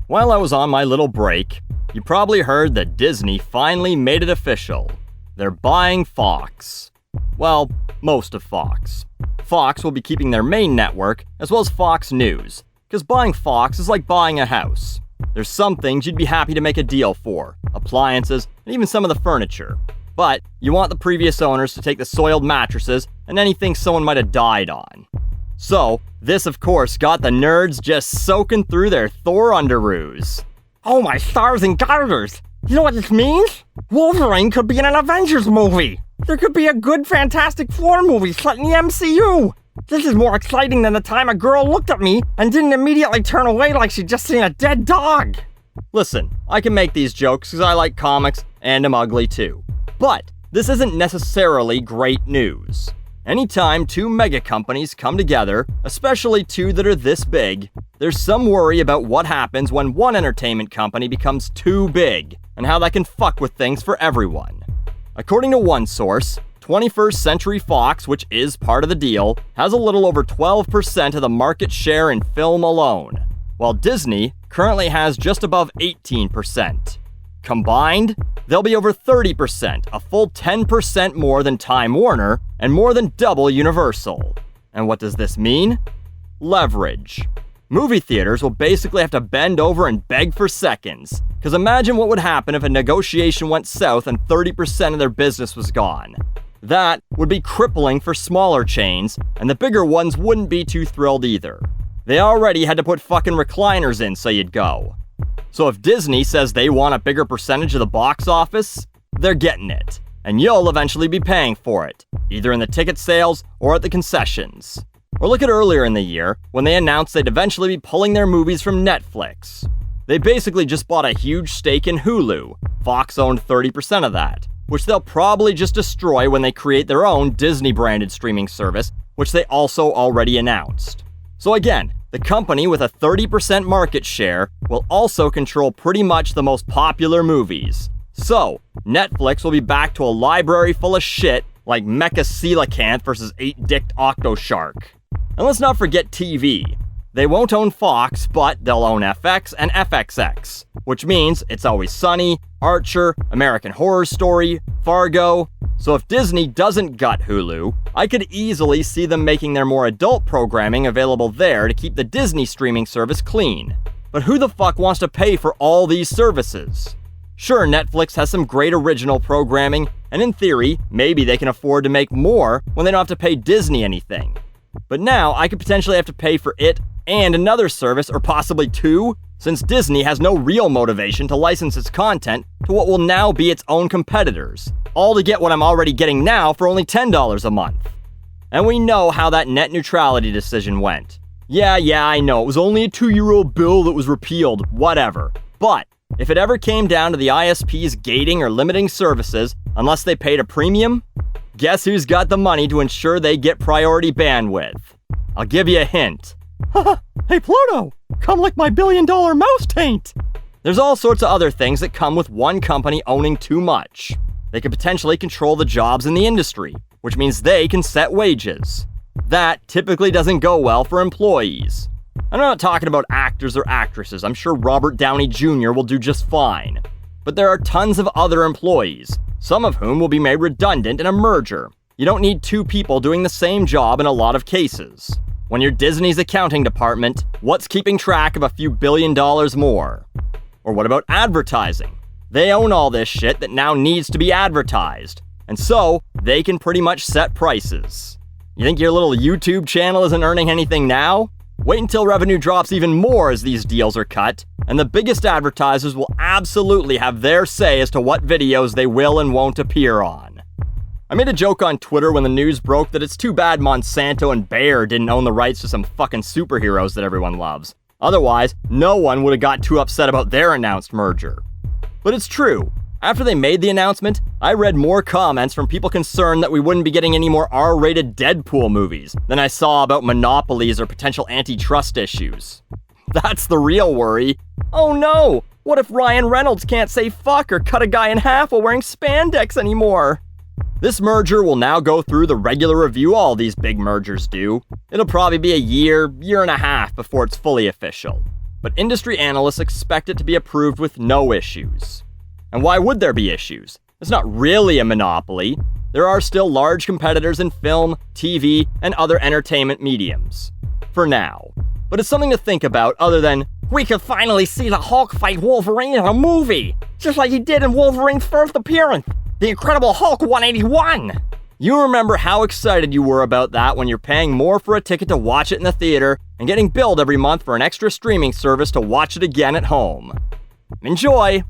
While I was on my little break, you probably heard that Disney finally made it official. They're buying Fox. Well, most of Fox. Fox will be keeping their main network, as well as Fox News, because buying Fox is like buying a house. There's some things you'd be happy to make a deal for, appliances, and even some of the furniture. But you want the previous owners to take the soiled mattresses and anything someone might have died on. So, this of course got the nerds just soaking through their Thor underoos. Oh my stars and garters! You know what this means? Wolverine could be in an Avengers movie! There could be a good Fantastic Four movie set in the MCU! This is more exciting than the time a girl looked at me and didn't immediately turn away like she'd just seen a dead dog! Listen, I can make these jokes because I like comics and am ugly too. But this isn't necessarily great news. Anytime two mega companies come together, especially two that are this big, there's some worry about what happens when one entertainment company becomes too big, and how that can fuck with things for everyone. According to one source, 21st Century Fox, which is part of the deal, has a little over 12% of the market share in film alone, while Disney currently has just above 18%. Combined, they'll be over 30%, a full 10% more than Time Warner, and more than double Universal. And what does this mean? Leverage. Movie theaters will basically have to bend over and beg for seconds, because imagine what would happen if a negotiation went south and 30% of their business was gone. That would be crippling for smaller chains, and the bigger ones wouldn't be too thrilled either. They already had to put fucking recliners in so you'd go. So if Disney says they want a bigger percentage of the box office, they're getting it. And you'll eventually be paying for it, either in the ticket sales or at the concessions. Or look at earlier in the year, when they announced they'd eventually be pulling their movies from Netflix. They basically just bought a huge stake in Hulu. Fox owned 30% of that, which they'll probably just destroy when they create their own Disney-branded streaming service, which they also already announced. So again, the company with a 30% market share will also control pretty much the most popular movies. So, Netflix will be back to a library full of shit like Mecha Coelacanth versus 8-Dicked Octoshark. And let's not forget TV. They won't own Fox, but they'll own FX and FXX, which means It's Always Sunny, Archer, American Horror Story, Fargo. So if Disney doesn't gut Hulu, I could easily see them making their more adult programming available there to keep the Disney streaming service clean. But who the fuck wants to pay for all these services? Sure, Netflix has some great original programming, and in theory, maybe they can afford to make more when they don't have to pay Disney anything. But now I could potentially have to pay for it and another service, or possibly two, since Disney has no real motivation to license its content to what will now be its own competitors, all to get what I'm already getting now for only $10 a month. And we know how that net neutrality decision went. Yeah, I know, it was only a 2-year-old bill that was repealed, whatever. But if it ever came down to the ISPs gating or limiting services unless they paid a premium, guess who's got the money to ensure they get priority bandwidth? I'll give you a hint. Hey Pluto, come lick my $1 billion mouse taint! There's all sorts of other things that come with one company owning too much. They could potentially control the jobs in the industry, which means they can set wages. That typically doesn't go well for employees. I'm not talking about actors or actresses. I'm sure Robert Downey Jr. will do just fine. But there are tons of other employees, some of whom will be made redundant in a merger. You don't need two people doing the same job in a lot of cases. When you're Disney's accounting department, what's keeping track of a few $1 billion more? Or what about advertising? They own all this shit that now needs to be advertised. And so, they can pretty much set prices. You think your little YouTube channel isn't earning anything now? Wait until revenue drops even more as these deals are cut, and the biggest advertisers will absolutely have their say as to what videos they will and won't appear on. I made a joke on Twitter when the news broke that it's too bad Monsanto and Bayer didn't own the rights to some fucking superheroes that everyone loves. Otherwise, no one would have got too upset about their announced merger. But it's true. After they made the announcement, I read more comments from people concerned that we wouldn't be getting any more R-rated Deadpool movies than I saw about monopolies or potential antitrust issues. That's the real worry. Oh no! What if Ryan Reynolds can't say fuck or cut a guy in half while wearing spandex anymore? This merger will now go through the regular review all these big mergers do. It'll probably be a year and a half before it's fully official. but industry analysts expect it to be approved with no issues. And why would there be issues? It's not really a monopoly. There are still large competitors in film, TV, and other entertainment mediums. For now. But it's something to think about other than, we could finally see the Hulk fight Wolverine in a movie, just like he did in Wolverine's first appearance, The Incredible Hulk 181. You remember how excited you were about that when you're paying more for a ticket to watch it in the theater and getting billed every month for an extra streaming service to watch it again at home. Enjoy!